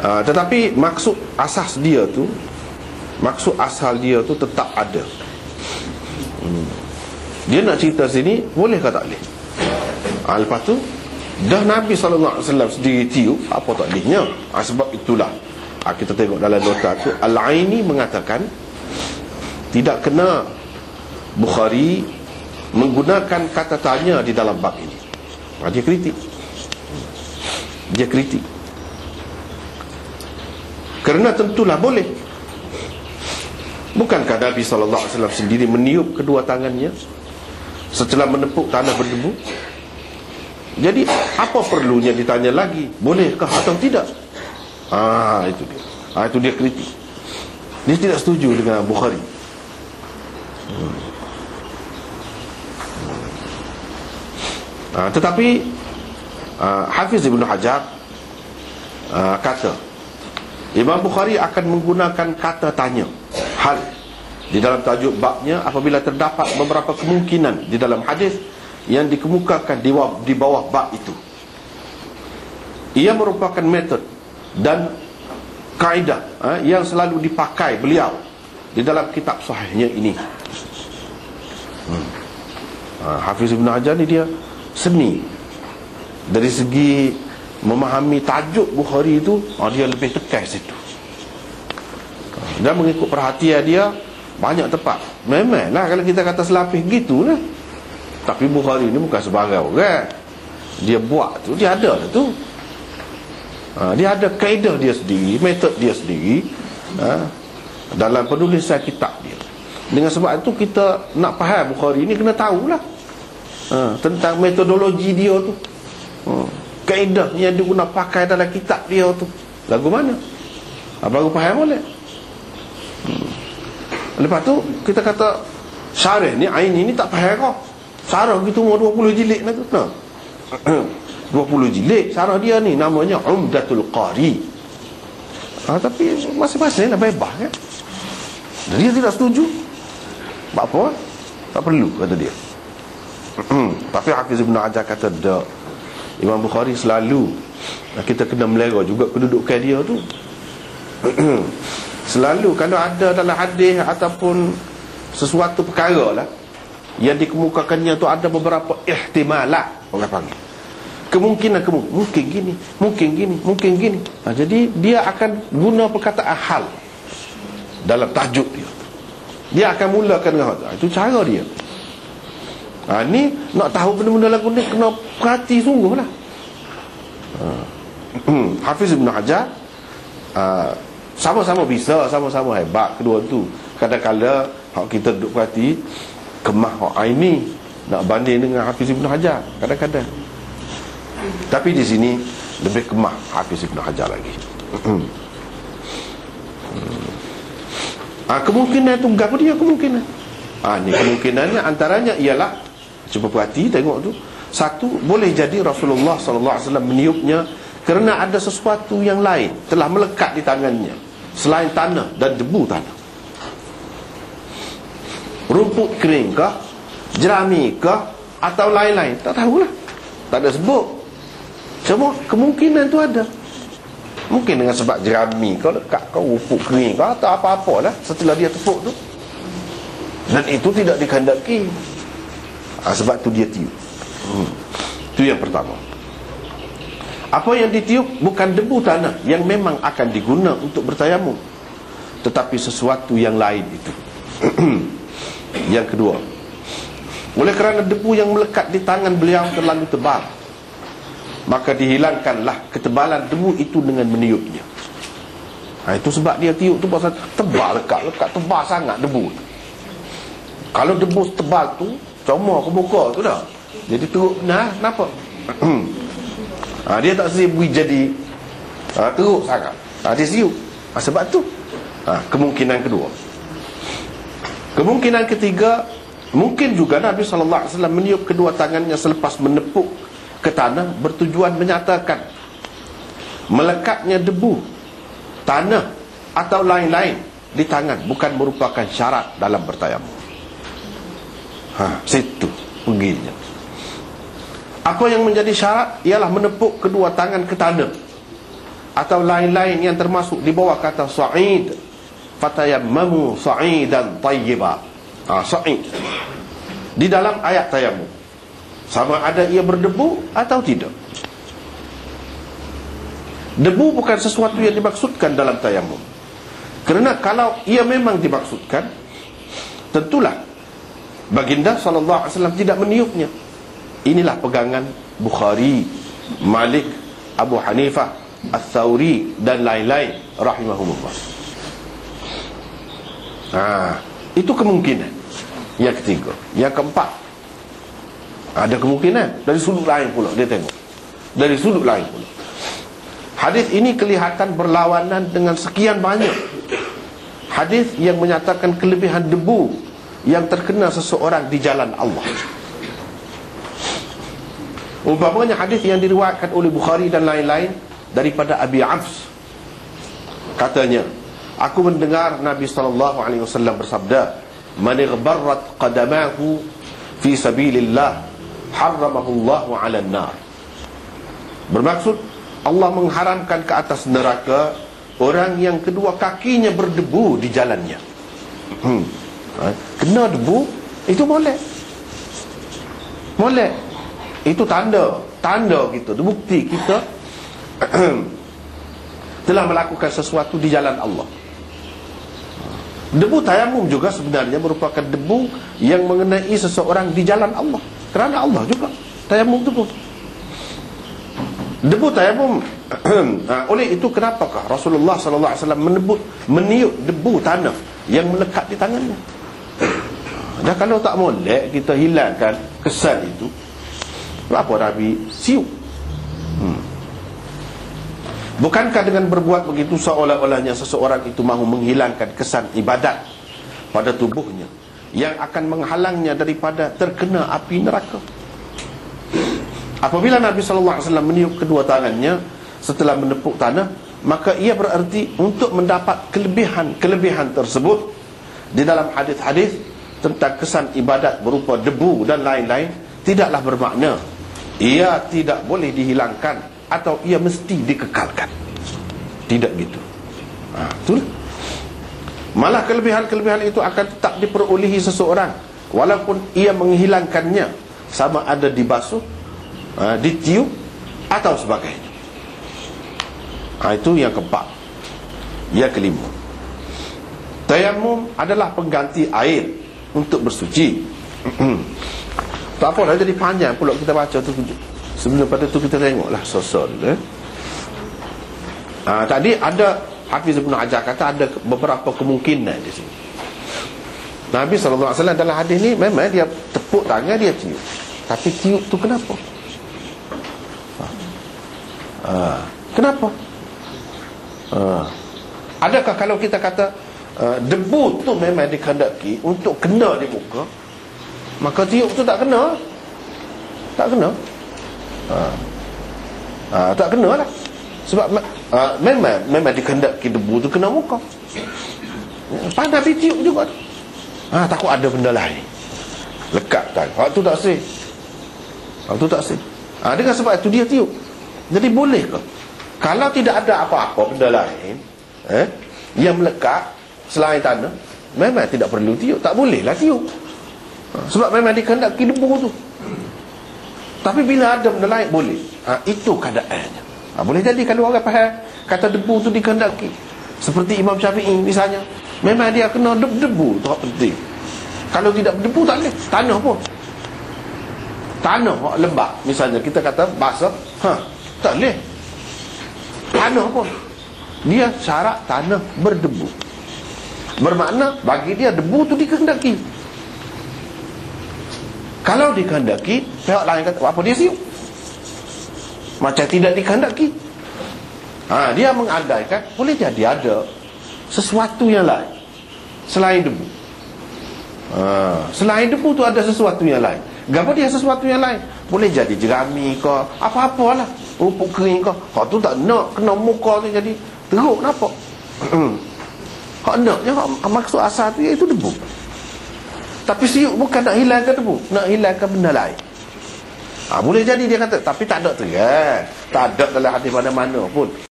Tetapi maksud asas dia tu, maksud asal dia tu tetap ada. Dia nak cerita sini, boleh ke tak boleh? Lepas tu dah Nabi SAW sendiri tiup, apa tak bolehnya? Sebab itulah kita tengok dalam nota tu, Al-Aini mengatakan tidak kena Bukhari menggunakan kata tanya di dalam bab ini. Dia kritik. Dia kritik. Kerana tentulah boleh. Bukankah Nabi SAW sendiri meniup kedua tangannya setelah menepuk tanah berdebu? Jadi apa perlunya ditanya lagi, bolehkah atau tidak? Itu dia. Itu dia kritik. Dia tidak setuju dengan Bukhari. Tetapi Hafiz Ibn Hajar kata Imam Bukhari akan menggunakan kata tanya, hal, di dalam tajuk babnya apabila terdapat beberapa kemungkinan di dalam hadis yang dikemukakan di bawah bab itu. Ia merupakan metod dan kaedah yang selalu dipakai beliau di dalam kitab sahihnya ini. Hafiz Ibn Hajar ni dia seni dari segi memahami tajuk Bukhari itu. Dia lebih tekan situ, dan mengikut perhatian dia banyak tepat. Memanglah kalau kita kata selapis gitulah. Tapi Bukhari ni bukan sebarang orang. Dia buat tu, dia ada tu. Dia ada kaedah dia sendiri, metod dia sendiri dalam penulisan kitab dia. Dengan sebab itu kita nak faham Bukhari ni kena tahulah tentang metodologi dia tu, kaedah yang dia guna pakai dalam kitab dia tu lagu mana, baru faham boleh. Lepas tu kita kata syarah ni, Aini ni tak faham kau. Syarah gitu mau 20 jilid lah tu. 20 jilid syarah dia ni, namanya Umdatul Qari. Tapi masing-masing lah bebas kan. Dia tidak setuju. Apa? Tak perlu, kata dia. Tapi Hafiz Ibn Hajar kata tak. Imam Bukhari selalu, kita kena melera juga kedudukan dia tu. Selalu kalau ada dalam hadis ataupun sesuatu perkara lah yang dikemukakannya tu ada beberapa ihtimalat, orang panggil kemungkinan, mungkin gini, mungkin gini, mungkin gini. Jadi dia akan guna perkataan hal dalam tajuk dia. Dia akan mulakan dengan itu cara dia. Ni nak tahu benda-benda lagu ni kena perhati sungguh lah. Hafiz Ibn Hajar sama-sama bisa, sama-sama hebat kedua tu. Kadang-kadang kita duduk perhati kemah Aini nak banding dengan Hafiz Ibn Hajar kadang-kadang. Tapi di sini lebih kemah Hafiz Ibn Hajar lagi. Kemungkinan tu gapa dia kemungkinan. Ni kemungkinannya antaranya ialah, cuba perhati tengok tu. Satu, boleh jadi Rasulullah SAW meniupnya kerana ada sesuatu yang lain telah melekat di tangannya selain tanah dan debu tanah. Rumput kering kah, jerami kah, atau lain-lain, tak tahulah, tak ada sebut. Cuma kemungkinan tu ada. Mungkin dengan sebab jerami kau lekat, kau rumput kering kau, atau apa-apalah setelah dia tepuk tu, dan itu tidak dikehendaki. Sebab tu dia tiup. Itu yang pertama. Apa yang ditiup bukan debu tanah yang memang akan diguna untuk bertayamum, tetapi sesuatu yang lain itu. Yang kedua, oleh kerana debu yang melekat di tangan beliau terlalu tebal, maka dihilangkanlah ketebalan debu itu dengan meniupnya. Itu sebab dia tiup tu pasal tebal, lekat tebal sangat debu. Kalau debu tebal tu comor ke muka tu dah, jadi teruk nampak. Dia tak sibuk jadi teruk sangat. Dia siup. Sebab tu kemungkinan kedua. Kemungkinan ketiga, mungkin juga Nabi SAW meniup kedua tangannya selepas menepuk ke tanah bertujuan menyatakan melekatnya debu, tanah atau lain-lain di tangan bukan merupakan syarat dalam bertayamum. Situ perginya. Apa yang menjadi syarat ialah menepuk kedua tangan ke tanah atau lain-lain yang termasuk di bawah kata sa'id, fatayammamu sa'idan tayyiba. Sa'id di dalam ayat tayammum, sama ada ia berdebu atau tidak. Debu bukan sesuatu yang dimaksudkan dalam tayammum, kerana kalau ia memang dimaksudkan, tentulah baginda SAW tidak meniupnya. Inilah pegangan Bukhari, Malik, Abu Hanifah, Ats-Tsauri dan lain-lain rahimahumullah. Itu kemungkinan yang ketiga. Yang keempat, ada kemungkinan dari sudut lain pula. Dia tengok dari sudut lain pula. Hadis ini kelihatan berlawanan dengan sekian banyak hadis yang menyatakan kelebihan debu yang terkena seseorang di jalan Allah. Umpamanya hadis yang diriwayatkan oleh Bukhari dan lain-lain daripada Abi Afs, katanya, aku mendengar Nabi SAW bersabda, man igbarrat qadamahu fi sabilillah harramahu Allahu 'alan nar. Bermaksud Allah mengharamkan ke atas neraka orang yang kedua kakinya berdebu di jalannya. Kena debu itu boleh. Itu tanda kita, bukti kita telah melakukan sesuatu di jalan Allah. Debu tayamum juga sebenarnya merupakan debu yang mengenai seseorang di jalan Allah, kerana Allah juga tayamum debu. Debu tayamum. Oleh itu kenapakah Rasulullah SAW meniup debu tanah yang melekat di tangannya? Dan kalau tak molek kita hilangkan kesan itu, apa Nabi siup? Bukankah dengan berbuat begitu seolah-olahnya seseorang itu mahu menghilangkan kesan ibadat pada tubuhnya yang akan menghalangnya daripada terkena api neraka? Apabila Nabi SAW meniup kedua tangannya setelah menepuk tanah, maka ia berarti untuk mendapat kelebihan tersebut. Di dalam hadis-hadis tentang kesan ibadat berupa debu dan lain-lain, tidaklah bermakna ia tidak boleh dihilangkan atau ia mesti dikekalkan. Tidak gitu. Itulah. Malah kelebihan-kelebihan itu akan tetap diperolehi seseorang walaupun ia menghilangkannya, sama ada dibasuh, ditiup atau sebagainya. Itu yang keempat. Yang kelima, tayamum adalah pengganti air untuk bersuci. Tak apa dah jadi panjang pula kita baca tu. Sebelum pada tu kita tengoklah sosol. Tadi ada Hafiz Ibn Hajar kata ada beberapa kemungkinan di sini. Nabi SAW dalam hadis ni memang dia tepuk tangan, dia tiup. Tapi tiup tu kenapa? Kenapa? Adakah kalau kita kata debu tu memang dikehendaki untuk kena di muka, maka tiup tu tak kena? Tak kena. Tak kena lah. Sebab memang dikehendaki debu tu kena muka. Pas Nabi tiup juga tu. Takut ada benda lain lekat kan. Waktu tak sih. Dengan sebab itu dia tiup. Jadi boleh ke? Kalau tidak ada apa-apa benda lain yang melekat selain tanah, memang tidak perlu tiup. Tak bolehlah tiup. Sebab memang dikehendaki debu tu. Tapi bila ada benda lain, boleh. Itu keadaannya. Boleh jadi kalau orang faham kata debu tu dikehendaki, seperti Imam Syafi'i misalnya, memang dia kena debu tu penting. Kalau tidak debu tak boleh. Tanah pun, tanah lembab misalnya, kita kata basah, tak boleh. Tanah pun dia syarat tanah berdebu. Bermakna bagi dia debu tu dikehendaki. Kalau dikehendaki, pihak lain kata apa dia siup. Macam tidak dikehendaki. Dia mengandaikan boleh jadi ada sesuatu yang lain selain debu. Selain debu tu ada sesuatu yang lain. Kenapa dia sesuatu yang lain? Boleh jadi jerami ke, apa-apalah, rumput kering ke. Hak tu tak nak kena muka tu jadi teruk, nampak? Hak naknya, maksud asal tu iaitu debu. Tapi siup bukan nak hilangkan debu, nak hilangkan benda lain. Boleh jadi dia kata, tapi tak ada terang, tak ada dalam hadis mana-mana pun